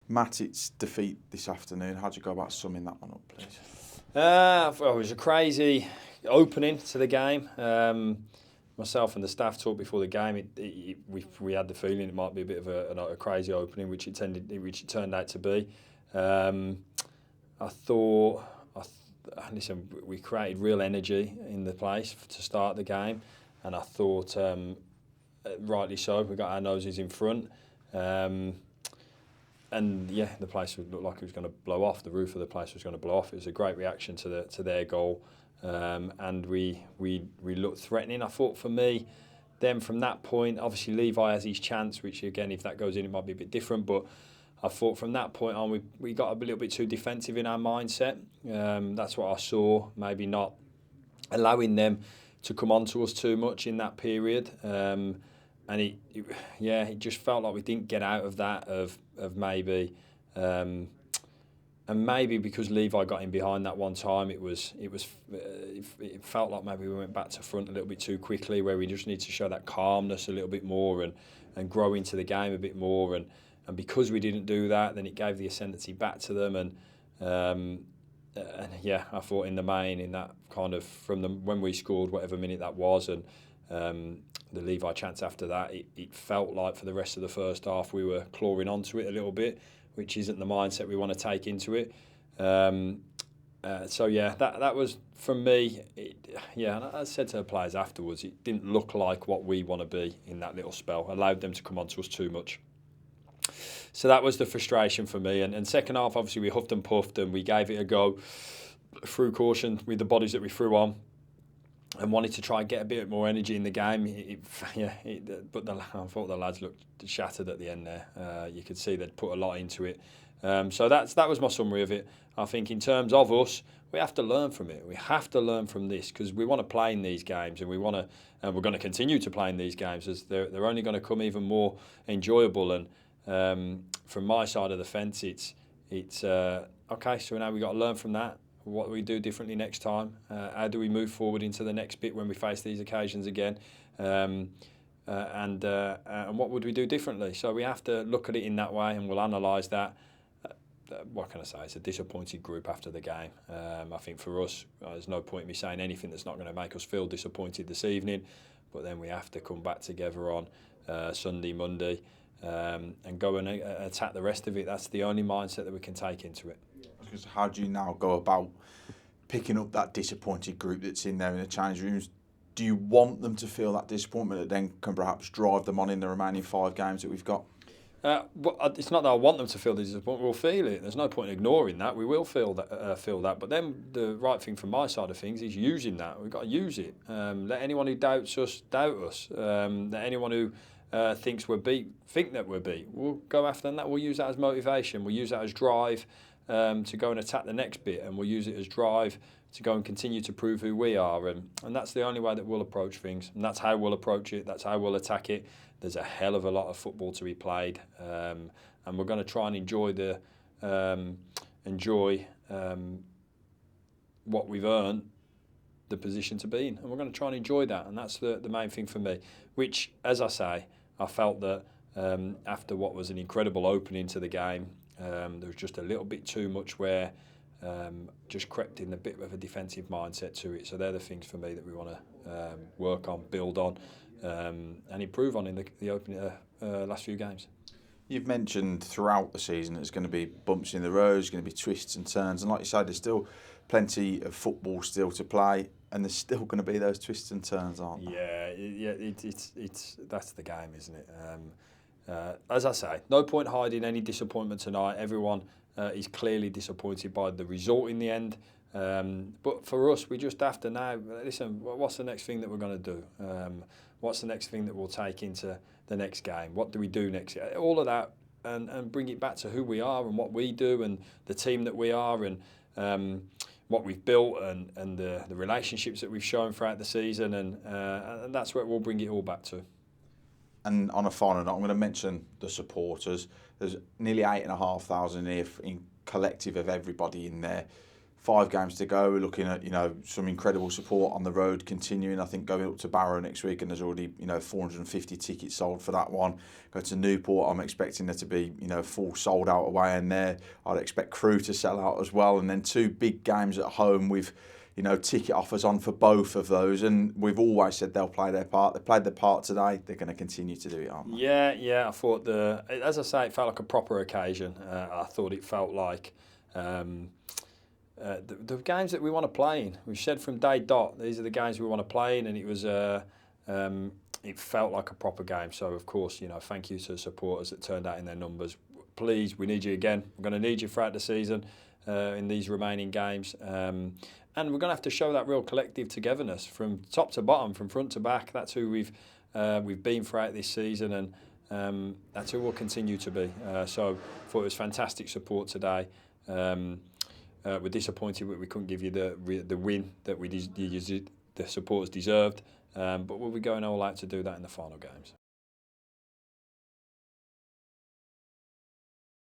Matic's defeat this afternoon, how do you go about summing that one up, please? Well, it was a crazy opening to the game. Myself and the staff talked before the game. We had the feeling it might be a bit of a crazy opening, which it turned out to be. Listen, we created real energy in the place to start the game, and I thought, rightly so, we got our noses in front. And yeah, the place looked like it was going to blow off. The roof of the place was going to blow off. It was a great reaction to their goal, and we looked threatening. I thought for me, then from that point, obviously Levi has his chance, which again, if that goes in, it might be a bit different. But I thought from that point on, we got a little bit too defensive in our mindset. That's what I saw. Maybe not allowing them to come on to us too much in that period. And it just felt like we didn't get out of that of maybe, and maybe because Levi got in behind that one time, it felt like maybe we went back to front a little bit too quickly, where we just need to show that calmness a little bit more and grow into the game a bit more. And because we didn't do that, then it gave the ascendancy back to them. And I thought in the main, in that kind of when we scored whatever minute that was, and the Levi chance after that, it felt like for the rest of the first half we were clawing onto it a little bit, which isn't the mindset we want to take into it. That was from me. And I said to the players afterwards, it didn't look like what we want to be in that little spell. Allowed them to come onto us too much. So that was the frustration for me. And second half, obviously, we huffed and puffed and we gave it a go through caution with the bodies that we threw on, and wanted to try and get a bit more energy in the game. But I thought the lads looked shattered at the end there. You could see they'd put a lot into it. So that was my summary of it. I think in terms of us, we have to learn from it. We have to learn from this, because we want to play in these games, and we're going to continue to play in these games, as they're only going to come even more enjoyable. And from my side of the fence, it's okay. So now we've got to learn from that. What do we do differently next time? How do we move forward into the next bit when we face these occasions again? And what would we do differently? So we have to look at it in that way, and we'll analyse that. What can I say? It's a disappointed group after the game. I think for us, there's no point in me saying anything that's not going to make us feel disappointed this evening. But then we have to come back together on Sunday, Monday, and go and attack the rest of it. That's the only mindset that we can take into it. Because how do you now go about picking up that disappointed group that's in there in the change rooms? Do you want them to feel that disappointment that then can perhaps drive them on in the remaining 5 games that we've got? It's not that I want them to feel the disappointment. We'll feel it. There's no point in ignoring that. We will feel that. But then the right thing from my side of things is using that. We've got to use it. Let anyone who doubts us doubt us. Let anyone who thinks we're beat think that we're beat. We'll go after them. We'll use that as motivation. We'll use that as drive. To go and attack the next bit, and we'll use it as drive to go and continue to prove who we are, and that's the only way that we'll approach things, and that's how we'll approach it, that's how we'll attack it. There's a hell of a lot of football to be played, and we're going to try and enjoy what we've earned the position to be in, and we're going to try and enjoy that, and that's the main thing for me, which, as I say, I felt that after what was an incredible opening to the game, there was just a little bit too much where just crept in a bit of a defensive mindset to it. So they're the things for me that we want to work on, build on, and improve on in the opening last few games. You've mentioned throughout the season there's going to be bumps in the road, there's going to be twists and turns, and like you said, there's still plenty of football still to play, and there's still going to be those twists and turns, aren't there? It's that's the game, isn't it? As I say, no point hiding any disappointment tonight. Everyone is clearly disappointed by the result in the end. But for us, we just have to now, listen, what's the next thing that we're going to do? What's the next thing that we'll take into the next game? What do we do next? All of that, and bring it back to who we are and what we do and the team that we are, and what we've built and the relationships that we've shown throughout the season. And that's where we'll bring it all back to. And on a final note, I'm going to mention the supporters. There's nearly 8,500 here in collective of everybody in there. 5 games to go. We're looking at, some incredible support on the road continuing. I think going up to Barrow next week, and there's already, 450 tickets sold for that one. Go to Newport, I'm expecting there to be, full sold out away in there. I'd expect Crewe to sell out as well. And then 2 big games at home with, ticket offers on for both of those. And we've always said they'll play their part. They played their part today. They're going to continue to do it, aren't they? Yeah. I thought as I say, it felt like a proper occasion. I thought it felt like the games that we want to play in. We've said from day dot, these are the games we want to play in, and it was it felt like a proper game. So of course, thank you to the supporters that turned out in their numbers. Please, we need you again. We're going to need you throughout the season in these remaining games, and we're going to have to show that real collective togetherness from top to bottom, from front to back. That's who we've been throughout this season, and that's who we'll continue to be. So I thought it was fantastic support today. We're disappointed that we couldn't give you the win that the supporters deserved, but we'll be going all out to do that in the final games.